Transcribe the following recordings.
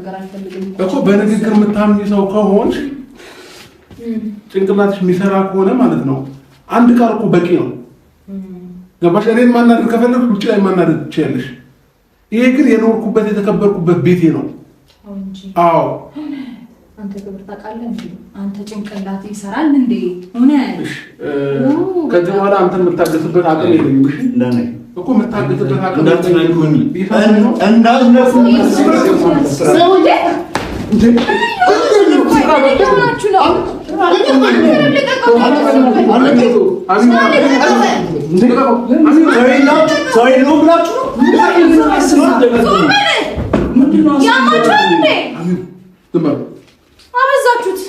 ነገር አልፈልግም እኮ በንግግር የምታምኝ ሰው ከሆንሽ ጭንቅላትሽ የሚሰራ ከሆነ ማለት ነው አንድ ቃል እኮ በቂ ነው። ገባሽ? እኔን ማናደድ ከፈለግሽ ውጭ ላይ ማናደድ ትችያለሽ። ይሄ ግን የኖርኩበት የተከበርኩበት ቤቴ ነው። አዎ አንተ ክብር ታውቃለህ እንዴ? አንተ ጭንቅላት ይሰራል እንዴ? እውነት ከዚህ በኋላ አንተን የምታገስበት አቅም የለኝም። እሺ እንደኔ እኮ የምታገስበት አቅም እንዳትነኩኝ እንዳትነኩኝ ሰውዬ አበዛችሁት።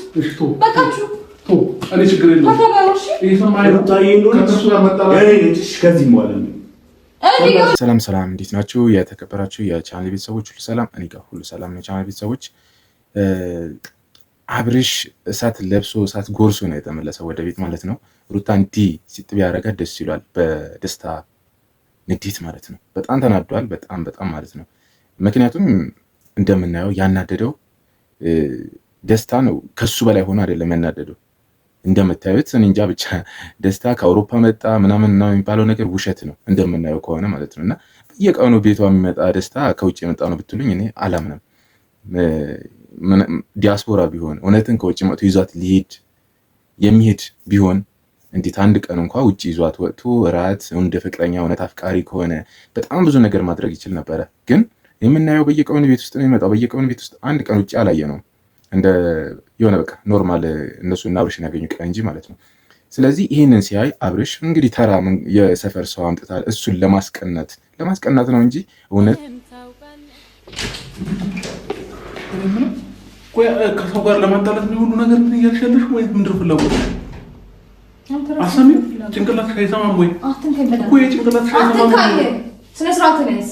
በቃችሁ። እኔ ችግር የለውም። ሰላም እንዴት ናችሁ? የተከበራችሁ የቻናል ቤተሰቦች ሁሉ ሰላም፣ እኔ ጋር ሁሉ ሰላም ነው። ቻናል ቤተሰቦች አብርሽ እሳት ለብሶ እሳት ጎርሶ ነው የተመለሰው ወደ ቤት ማለት ነው። ሩታ እንዲህ ሲጥ ቢያደርጋት ደስ ይሏል። በደስታ ንዴት ማለት ነው። በጣም ተናዷል። በጣም ማለት ነው። ምክንያቱም እንደምናየው ያናደደው ደስታ ነው። ከሱ በላይ ሆኖ አይደለም ያናደደው። እንደምታዩት እኔ እንጃ ብቻ ደስታ ከአውሮፓ መጣ ምናምን ነው የሚባለው ነገር ውሸት ነው እንደምናየው ከሆነ ማለት ነው። እና በየቀኑ ቤቷ የሚመጣ ደስታ ከውጭ የመጣ ነው ብትሉኝ እኔ አላምንም። ዲያስፖራ ቢሆን እውነትን ከውጭ መጥቶ ይዟት ሊሄድ የሚሄድ ቢሆን እንዴት አንድ ቀን እንኳ ውጭ ይዟት ወጥቶ እራት እንደ ፍቅረኛ እውነት አፍቃሪ ከሆነ በጣም ብዙ ነገር ማድረግ ይችል ነበረ። ግን የምናየው በየቀኑ ቤት ውስጥ ነው የሚመጣው። በየቀኑ ቤት ውስጥ አንድ ቀን ውጭ አላየ ነው እንደ የሆነ በቃ ኖርማል እነሱ እና አብርሽን ያገኙ ቀን እንጂ ማለት ነው። ስለዚህ ይህንን ሲያይ አብርሽ እንግዲህ ተራ የሰፈር ሰው አምጥታል እሱን ለማስቀናት ነው እንጂ እውነት ከሰው ጋር ለማጣላት ነው ሁሉ ነገር ምን እያልሻለሽ ወይ ምንድን ነው ፍላጎት? አሰሚ ጭንቅላት ሳይሰማም ወይ እኮ የጭንቅላት ሳይሰማም ስነ ስርዓት ነስ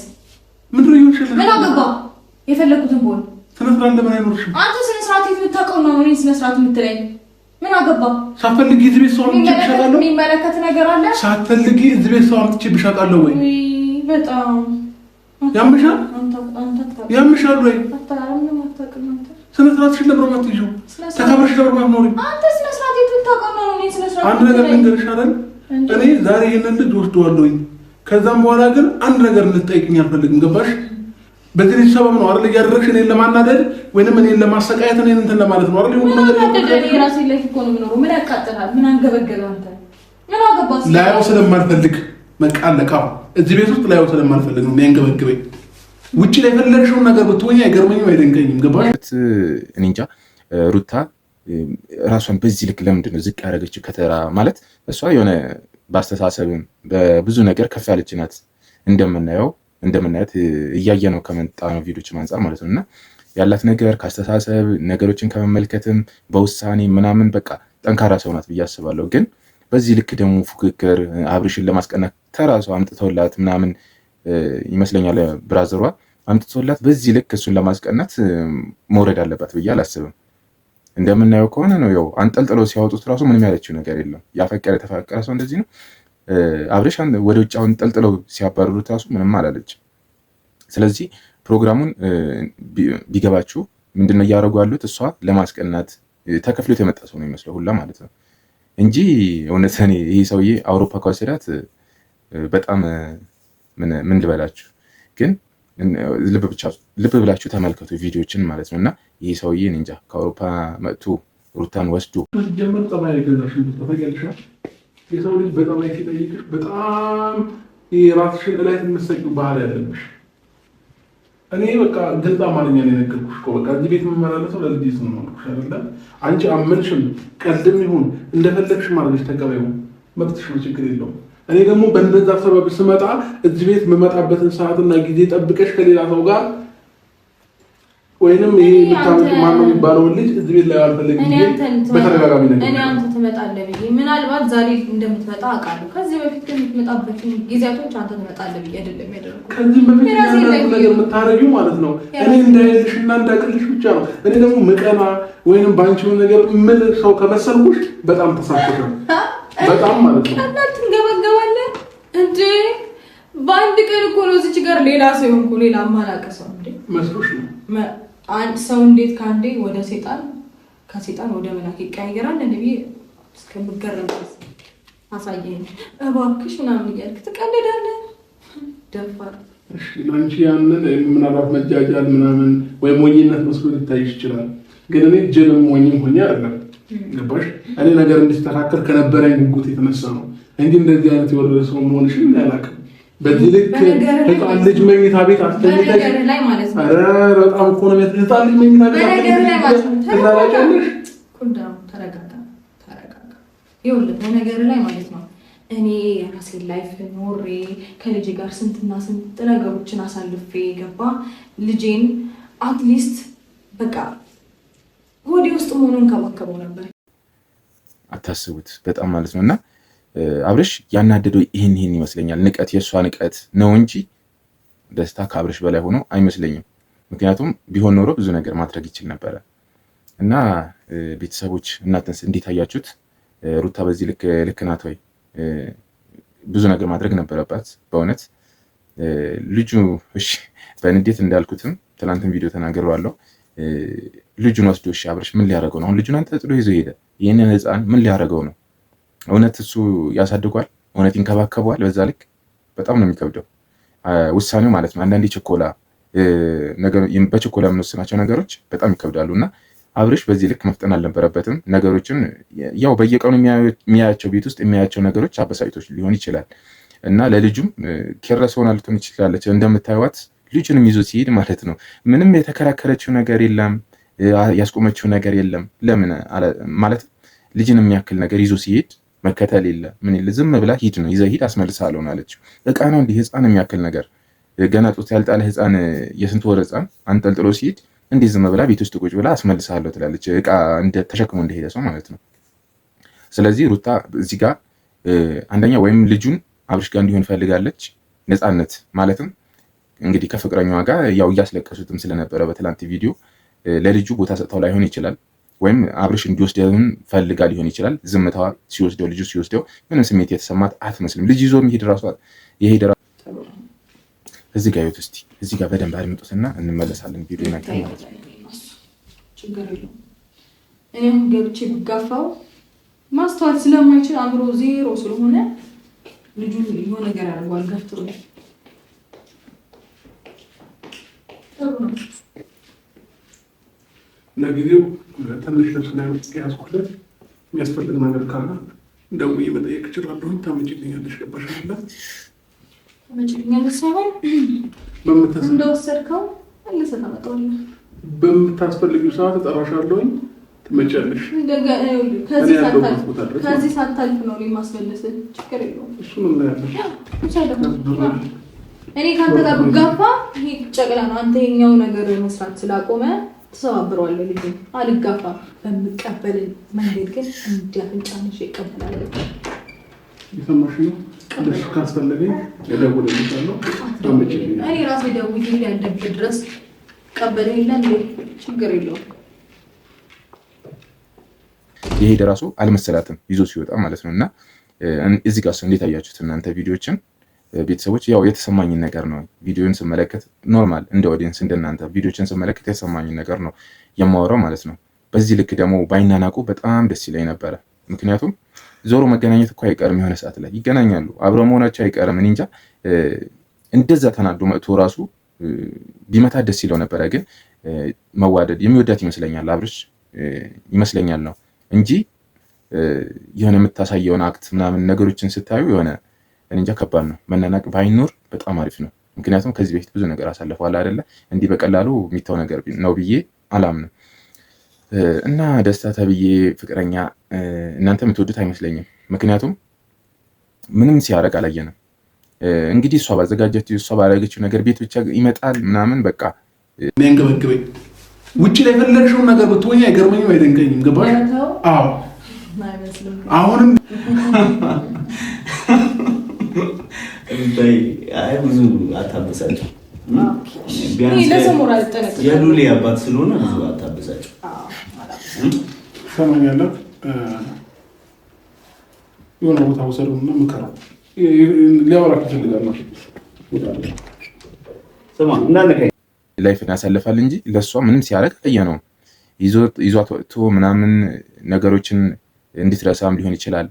ምንድን ነው ይልሻለሽ? ምን አገባ የፈለኩትን ቦል ስነ ስርዓት ለምን አይኖርሽም? አንተ ስነ ስርዓት የምታውቀው ነው እኔ ስነ ስርዓት የምትለኝ ምን አገባ? ሳትፈልጊ እዚህ ቤት ሰው አምጥቼ ብሻቃለሁ? የሚመለከት ነገር አለ? ሳትፈልጊ እዚህ ቤት ሰው አምጥቼ ብሻቃለሁ ወይ? በጣም ያምሻል ያምሻል ወይ? ስነ ስርዓትሽን ለብሮ ማትይው ተከብረሽ ለብሮ ማትኖሪ አንተ ስነ ስርዓት የምታውቀው ነው እኔ ስነ ስርዓት አንድ ነገር ልንገርሽ አይደል? እኔ ዛሬ ይሄንን ልጅ ወስደዋለሁኝ። ከዛም በኋላ ግን አንድ ነገር እንድትጠይቅኝ አልፈልግም። ገባሽ? በዚህ ልጅ ሰበብ ነው አይደል እያደረግሽ እኔን ለማናደድ ወይንም እኔን ለማሰቃየት እኔን እንትን ለማለት ነው አይደል? ምን አደረገ? የራሴ ላይ እኮ ነው የምኖረው። ምን ያቃጥላል? ምን አንገበገበ? አንተ ምን አገባስ? ላይው ስለማልፈልግ መቃለቃው እዚህ ቤት ውስጥ ላይው ስለማልፈልግ ነው የሚያንገበግበኝ። ውጪ ላይ ፈለግሽውን ነገር ብትወኛ አይገርመኝም አይደንቀኝም። ገባሽ? እኔ እንጃ ሩታ ራሷን በዚህ ልክ ለምንድን ነው ዝቅ ያደረገችው? ከተራ ማለት እሷ የሆነ በአስተሳሰብም በብዙ ነገር ከፍ ያለች ናት። እንደምናያት እያየ ነው ከመጣ ነው ቪዲዮች አንፃር ማለት ነው። እና ያላት ነገር ከአስተሳሰብ ነገሮችን ከመመልከትም በውሳኔ ምናምን በቃ ጠንካራ ሰው ናት ብዬ አስባለሁ። ግን በዚህ ልክ ደግሞ ፉክክር አብርሽን ለማስቀናት ተራሷ አምጥተውላት ምናምን ይመስለኛል ብራዘሯ አምጥቶላት በዚህ ልክ እሱን ለማስቀናት መውረድ አለባት ብዬ አላስብም። እንደምናየው ከሆነ ነው ያው አንጠልጥለው ሲያወጡት ራሱ ምንም ያለችው ነገር የለም። የተፋቀረ ሰው እንደዚህ ነው። አብርሽ ወደ ውጭ አንጠልጥለው ሲያባርሩት ራሱ ምንም አላለች። ስለዚህ ፕሮግራሙን ቢገባችሁ ምንድነው እያደረጉ ያሉት? እሷ ለማስቀናት ተከፍሎት የመጣ ሰው ነው ይመስለው ሁላ ማለት ነው እንጂ እውነት እኔ ይሄ ሰውዬ አውሮፓ ከወሰዳት በጣም ምን ልበላችሁ። ግን ልብ ብላችሁ ተመልከቱ ቪዲዮችን ማለት ነው። እና ይህ ሰውዬ እንጃ ከአውሮፓ መጥቶ ሩታን ወስዶ ጀምር ጠባይ ገዛሽ ተፈቀልሻል። የሰው ልጅ በጠባይ ሲጠይቅሽ በጣም የራስሽን ላይ የምትሰጪው ባህል ያለብሽ። እኔ በቃ ግልጽ አማርኛ ነው የነገርኩሽ እኮ በቃ እዚህ ቤት የምመላለሰው ለልጅ ነው ማለት አይደል? አንቺ አመንሽም ቀልድም ይሁን እንደፈለግሽ ማድረግሽ ተቀበዩ፣ መብትሽ ነው፣ ችግር የለውም። እኔ ደግሞ በእንደዛ ሰበብ ስመጣ እዚህ ቤት የምመጣበትን ሰዓትና ጊዜ ጠብቀሽ ከሌላ ሰው ጋር ወይንም ይሄ የምታመጡ ማነው የሚባለውን ልጅ እዚህ ቤት ላይ አልፈልግም። በተደጋጋሚ ነገር እኔ አንተ ትመጣለህ ብዬ ምናልባት ዛሬ እንደምትመጣ አውቃለሁ። ከዚህ በፊት ግን የምትመጣበት ጊዜያቶች አንተ ትመጣለህ ብዬ አይደለም ያደረኩት። ከዚህ በፊት ያለው ነገር የምታረጊው ማለት ነው እኔ እንዳይልሽና እንዳቅልሽ ብቻ ነው። እኔ ደግሞ ምቀና ወይንም ባንቺው ነገር ምን ሰው ከመሰልኩሽ በጣም ተሳስተሻል። በጣም ማለት ነው አንተ ትንገበገባለህ እንዴ? በአንድ ቀን እኮ ነው እዚህ ጋር ሌላ ሰው እንኳን ሌላ አማራጭ ሰው እንዴ መስሎሽ ነው ሰው እንዴት ከአንዴ ወደ ሴጣን ከሴጣን ወደ መላክ ይቀያየራል? እንዴ እስከምገረም ድረስ አሳየኝ እባክሽ ምናምን እያልክ ትቀልዳለህ። ደፋር። እሺ ለአንቺ ያንን ምናልባት መጃጃል ምናምን ወይ ሞኝነት መስሎ ሊታይሽ ይችላል። ግን እኔ ጅልም ሞኝም ሆኜ አይደለም። ገባሽ? እኔ ነገር እንዲስተካከል ከነበረኝ ጉጉት የተነሳ ነው እንጂ እንደዚህ አይነት የወረደ ሰው መሆንሽን አላውቅም። በዚህ ልክ ህፃን ልጅ መኝታ ቤት አስተኝተሽ ላይ ማለት ነው። ኧረ በጣም እኮ ነው ህፃን ልጅ መኝታ ቤት አስተኝተሽ ተረጋጋ። ይኸውልህ በነገር ላይ ማለት ነው እኔ የራሴን ላይፍ ኖሬ ከልጄ ጋር ስንትና ስንት ነገሮችን አሳልፌ ገባ ልጄን አትሊስት በቃ ሆዴ ውስጥ መሆኑን ከማከበው ነበር። አታስቡት በጣም ማለት ነው። እና አብርሽ ያናደደው ይህን ይመስለኛል። ንቀት፣ የእሷ ንቀት ነው እንጂ ደስታ ከአብርሽ በላይ ሆኖ አይመስለኝም። ምክንያቱም ቢሆን ኖሮ ብዙ ነገር ማድረግ ይችል ነበረ። እና ቤተሰቦች እናንተስ እንዴት አያችሁት? ሩታ በዚህ ልክ ናት ወይ? ብዙ ነገር ማድረግ ነበረባት በእውነት ልጁ። እሺ በንዴት እንዳልኩትም ትናንትን ቪዲዮ ተናግሬዋለሁ። ልጁን ወስዶ እሺ አብርሽ ምን ሊያደርገው ነው? አሁን ልጁን አንተ ጥሎ ይዞ ሄደ። ይህንን ህፃን ምን ሊያደርገው ነው? እውነት እሱ ያሳድጓል? እውነት ይንከባከበዋል? በዛ ልክ በጣም ነው የሚከብደው ውሳኔው ማለት ነው። አንዳንዴ በችኮላ የምንወስናቸው ነገሮች በጣም ይከብዳሉ እና አብርሽ በዚህ ልክ መፍጠን አልነበረበትም። ነገሮችን ያው በየቀኑ የሚያያቸው ቤት ውስጥ የሚያያቸው ነገሮች አበሳጭቶች ሊሆን ይችላል እና ለልጁም ኬረስ ሆና ልትሆን ይችላለች። እንደምታዩት ልጁንም ይዞ ሲሄድ ማለት ነው ምንም የተከራከረችው ነገር የለም፣ ያስቆመችው ነገር የለም። ለምን ማለት ልጅን የሚያክል ነገር ይዞ ሲሄድ መከተል የለ ምን የለ፣ ዝም ብላ ሂድ ነው ይዘህ ሂድ አስመልሳለሁ አለችው። እቃ ነው እንዲህ ህፃን የሚያክል ነገር ገና ጡት ያልጣለ ህፃን የስንት ወር ህፃን አንጠልጥሎ ሲሄድ እንዲህ ዝም ብላ ቤት ውስጥ ቁጭ ብላ አስመልሳለሁ ትላለች። እቃ ተሸክሞ እንደሄደ ሰው ማለት ነው። ስለዚህ ሩታ እዚህ ጋር አንደኛ ወይም ልጁን አብርሽ ጋር እንዲሆን ፈልጋለች። ነፃነት ማለትም እንግዲህ ከፍቅረኛዋ ጋር ያው እያስለቀሱትም ስለነበረ በትላንት ቪዲዮ ለልጁ ቦታ ሰጥተው ላይሆን ይችላል። ወይም አብርሽ እንዲወስደውን ፈልጋ ሊሆን ይችላል። ዝምታዋ ሲወስደው ልጁ ሲወስደው ምንም ስሜት የተሰማት አትመስልም። ልጅ ይዞ የሚሄድ ራሱ የሄደ እዚህ ጋር ይወት እስቲ እዚህ ጋር በደንብ አድምጡትና እንመለሳለን። ቪዲዮ ናቸው ማለት ነው። ችግር የለውም። እኔም ገብቼ ብጋፋው ማስተዋል ስለማይችል አእምሮ ዜሮ ስለሆነ ልጁን የሆነ ነገር ያደርገዋል ገፍትሮ። ለጊዜው ትንሽ ልብስ ላይ ያዝኩለት የሚያስፈልግ ነገር ካለ ደውዬ መጠየቅ እችላለሁኝ። ታመጭልኛለሽ? ገባሻል? ታመጭልኛለሽ ሳይሆን እንደወሰድከው መልሰህ ታመጣዋለህ። በምታስፈልጊው ሰዓት እጠራሻለሁኝ፣ ትመጫለሽ። ከዚህ ሳታልፍ ነው የማስመልስህ። ችግር የለውም። እሱንም እናያለን። እኔ ከአንተ ጋር ብጋፋ ይሄ ጨቅላ ነው። አንተ የኛው ነገር መስራት ስላቆመ ተሰባብረዋለሁ። ልጅ አልጋፋ በምቀበል መንገድ ግን እንዲያፍንጫንሽ ይቀበላል። የሰማሽ ነው። እንደሱ ካስፈለገኝ እደውልልሻለሁ። እኔ ራሴ ደውዬ ያለበት ድረስ ቀበለ የለም ችግር የለውም። የሄደ ራሱ አልመሰላትም ይዞ ሲወጣ ማለት ነው። እና እዚህ ጋር እንዴት አያችሁት እናንተ ቪዲዮችን? ቤተሰቦች ያው የተሰማኝን ነገር ነው ቪዲዮን ስመለከት፣ ኖርማል እንደ ኦዲየንስ እንደናንተ ቪዲዮችን ስመለከት የተሰማኝን ነገር ነው የማወራው ማለት ነው። በዚህ ልክ ደግሞ ባይናናቁ በጣም ደስ ይለኝ ነበረ። ምክንያቱም ዞሮ መገናኘት እኮ አይቀርም፣ የሆነ ሰዓት ላይ ይገናኛሉ፣ አብረው መሆናቸው አይቀርም። እኔ እንጃ እንደዛ ተናዶ መጥቶ ራሱ ቢመታ ደስ ይለው ነበረ። ግን መዋደድ የሚወዳት ይመስለኛል አብርሽ ይመስለኛል ነው እንጂ የሆነ የምታሳየውን አክት ምናምን ነገሮችን ስታዩ የሆነ እንጃ ከባድ ነው። መናናቅ ባይኖር በጣም አሪፍ ነው። ምክንያቱም ከዚህ በፊት ብዙ ነገር አሳልፈዋል አይደለ? እንዲህ በቀላሉ የሚታው ነገር ነው ብዬ አላምንም። እና ደስታ ተብዬ ፍቅረኛ እናንተ የምትወዱት አይመስለኝም። ምክንያቱም ምንም ሲያደርግ አላየንም። እንግዲህ እሷ ባዘጋጀችው እሷ ባደረገችው ነገር ቤት ብቻ ይመጣል ምናምን በቃ እንገበግበኝ። ውጭ ላይ የፈለግሽውን ነገር ብትሆኝ አይገርመኝም፣ አይደንቀኝም። ገባሽ? አዎ አሁንም አይ ብዙ አታበሳጭው። የሉሌ አባት ስለሆነ ብዙ አታበሳጭው። ሰማኛለህ። የሆነ ቦታ ወሰዱና ምከረው። ሊያወራክ ይፈልጋል። ስማ እንዳነካኝ ላይፍን ያሳልፋል እንጂ ለእሷ ምንም ሲያደርግ አላየነውም። ይዟት ወጥቶ ምናምን ነገሮችን እንድትረሳም ሊሆን ይችላል፣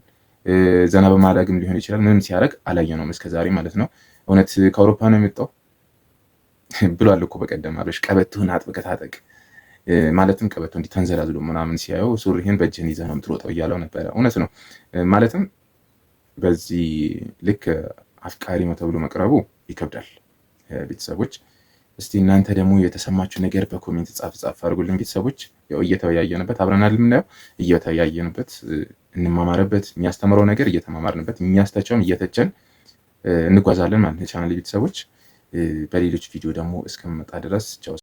ዘና በማድረግም ሊሆን ይችላል። ምንም ሲያደርግ አላየነውም እስከዛሬ ማለት ነው። እውነት ከአውሮፓ ነው የመጣው ብሏል እኮ በቀደም አብርሽ ቀበትህን አጥብቀህ ታጠቅ፣ ማለትም ቀበቶ እንዲተንዘላዝሎ ምናምን ሲያየው ሱሪህን በእጅህን ይዘህ ነው የምትሮጠው እያለው ነበረ። እውነት ነው። ማለትም በዚህ ልክ አፍቃሪ ነው ተብሎ መቅረቡ ይከብዳል። ቤተሰቦች እስቲ እናንተ ደግሞ የተሰማችሁ ነገር በኮሜንት ጻፍ አድርጉልን። ቤተሰቦች ያው እየተወያየንበት አብረናል የምናየው እየተወያየንበት እንማማርበት፣ የሚያስተምረው ነገር እየተማማርንበት፣ የሚያስተቸውን እየተቸን እንጓዛለን ማለት ነው። ቻናል ቤተሰቦች በሌሎች ቪዲዮ ደግሞ እስከምመጣ ድረስ ቻው።